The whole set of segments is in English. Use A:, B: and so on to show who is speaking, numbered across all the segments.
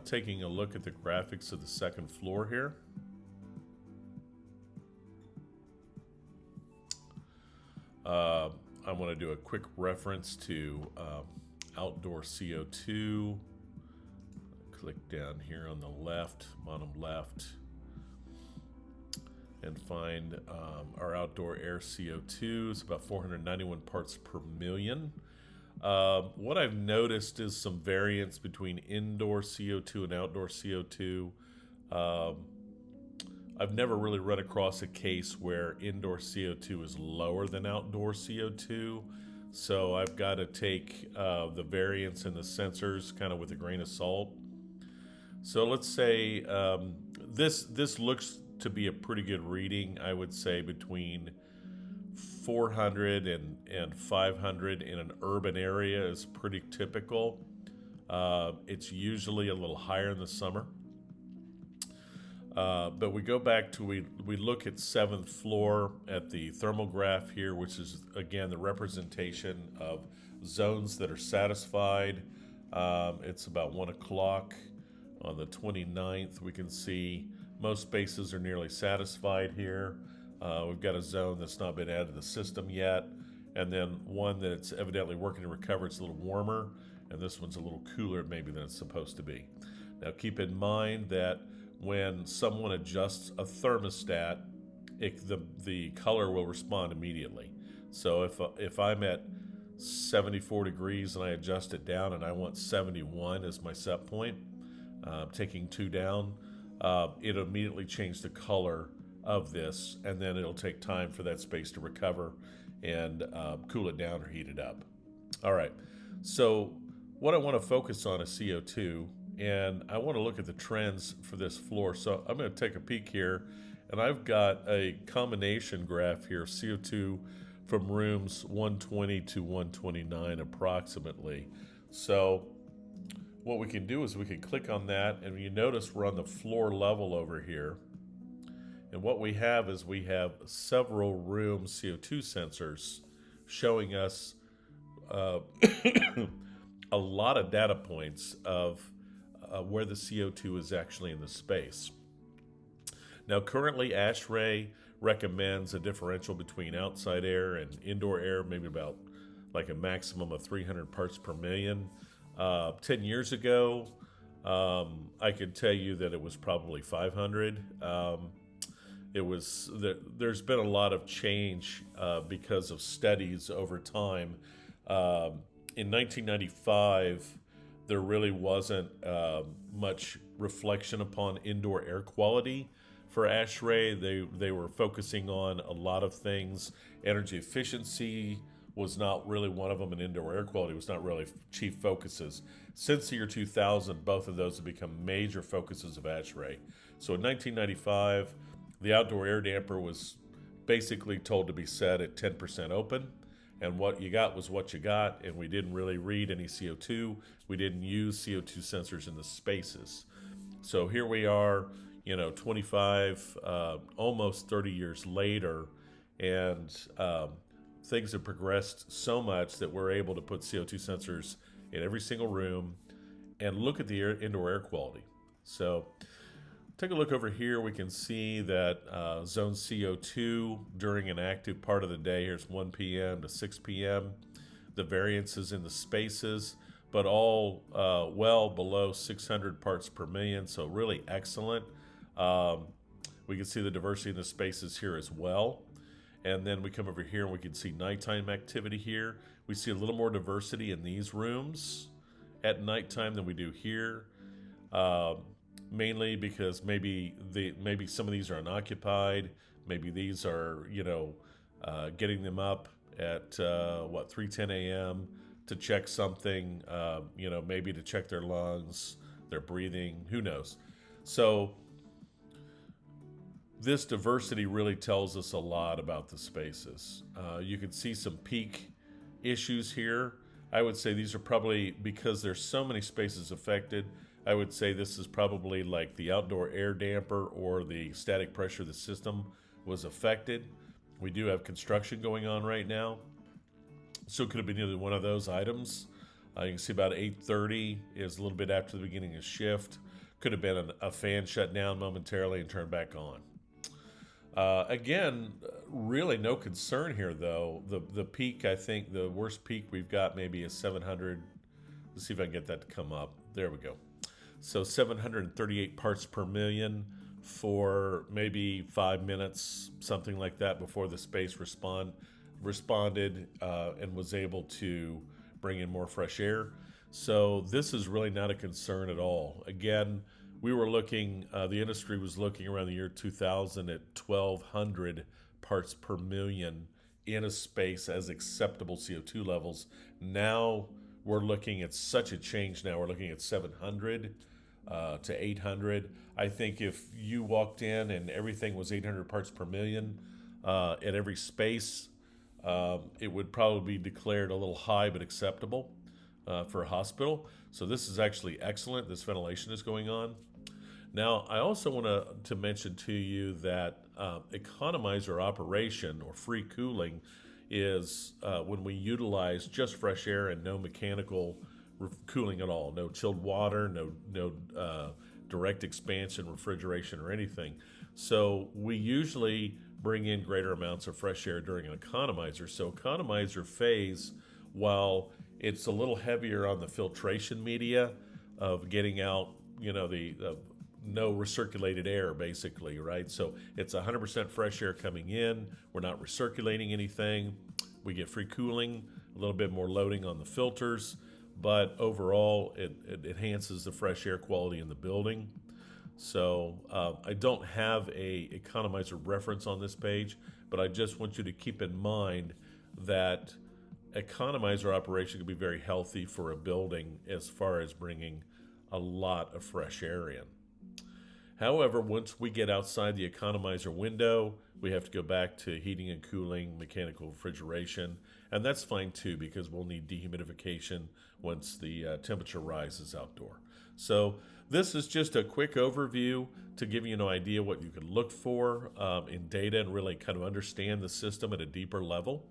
A: taking a look at the graphics of the second floor here. I want to do a quick reference to outdoor CO2. Click down here on the left, bottom left, and find our outdoor air CO2. It's about 491 parts per million. What I've noticed is some variance between indoor CO2 and outdoor CO2. I've never really run across a case where indoor CO2 is lower than outdoor CO2. So I've got to take the variance in the sensors kind of with a grain of salt. So let's say this looks to be a pretty good reading. I would say between 400 and 500 in an urban area is pretty typical. It's usually a little higher in the summer. But we go back to, we look at 7th floor at the thermal graph here, which is, again, the representation of zones that are satisfied. It's about 1 o'clock on the 29th. We can see most spaces are nearly satisfied here. We've got a zone that's not been added to the system yet, and then one that's evidently working to recover. It's a little warmer, and this one's a little cooler maybe than it's supposed to be. Now keep in mind that when someone adjusts a thermostat, the color will respond immediately. So if I'm at 74 degrees and I adjust it down and I want 71 as my set point, taking 2 down, it'll immediately change the color of this, and then it'll take time for that space to recover and cool it down or heat it up. All right, so what I want to focus on is CO2, and I want to look at the trends for this floor. So I'm going to take a peek here, and I've got a combination graph here of CO2 from rooms 120 to 129 approximately. So what we can do is we can click on that, and you notice we're on the floor level over here. And what we have is we have several room CO2 sensors showing us a lot of data points of where the CO2 is actually in the space. Now, currently, ASHRAE recommends a differential between outside air and indoor air, maybe about like a maximum of 300 parts per million. 10 years ago, I could tell you that it was probably 500. There's been a lot of change because of studies over time. In 1995, there really wasn't much reflection upon indoor air quality for ASHRAE. They were focusing on a lot of things. Energy efficiency was not really one of them, and indoor air quality was not really chief focuses. Since the year 2000, both of those have become major focuses of ASHRAE. So in 1995, the outdoor air damper was basically told to be set at 10% open, and what you got was what you got, and we didn't really read any CO2. We didn't use CO2 sensors in the spaces. So here we are, 25, almost 30 years later, and things have progressed so much that we're able to put CO2 sensors in every single room and look at the indoor air quality. So take a look over here. We can see that zone CO2 during an active part of the day, here's 1 p.m. to 6 p.m. The variances in the spaces, but all well below 600 parts per million, so really excellent. We can see the diversity in the spaces here as well. And then we come over here and we can see nighttime activity here. We see a little more diversity in these rooms at nighttime than we do here. Mainly because maybe some of these are unoccupied. Maybe these are, getting them up at 3:10 a.m. to check something, maybe to check their lungs, their breathing, who knows. So this diversity really tells us a lot about the spaces. You can see some peak issues here. I would say these are probably, because there's so many spaces affected, I would say this is probably like the outdoor air damper or the static pressure of the system was affected. We do have construction going on right now, so it could have been either one of those items. You can see about 8:30 is a little bit after the beginning of shift. Could have been a fan shut down momentarily and turned back on. Again, really no concern here though. The peak, I think the worst peak we've got maybe is 700. Let's see if I can get that to come up. There we go. So 738 parts per million for maybe 5 minutes, something like that, before the space responded and was able to bring in more fresh air. So this is really not a concern at all. Again, we were looking, the industry was looking around the year 2000 at 1,200 parts per million in a space as acceptable CO2 levels. Now we're looking at such a change now. We're looking at 700 to 800. I think if you walked in and everything was 800 parts per million at every space, it would probably be declared a little high but acceptable for a hospital. So this is actually excellent. This ventilation is going on. Now, I also want to mention to you that economizer operation or free cooling is when we utilize just fresh air and no mechanical cooling at all, no chilled water, no direct expansion, refrigeration, or anything. So we usually bring in greater amounts of fresh air during an economizer. So economizer phase, while it's a little heavier on the filtration media of getting out, the no recirculated air, basically, right? So it's 100% fresh air coming in. We're not recirculating anything. We get free cooling, a little bit more loading on the filters, but overall, it enhances the fresh air quality in the building. So I don't have a economizer reference on this page, but I just want you to keep in mind that economizer operation can be very healthy for a building as far as bringing a lot of fresh air in. However, once we get outside the economizer window, we have to go back to heating and cooling, mechanical refrigeration, and that's fine too because we'll need dehumidification once the temperature rises outdoor. So this is just a quick overview to give you an idea what you can look for in data and really kind of understand the system at a deeper level.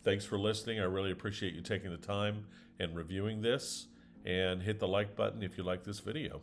A: Thanks for listening. I really appreciate you taking the time and reviewing this, and hit the like button if you like this video.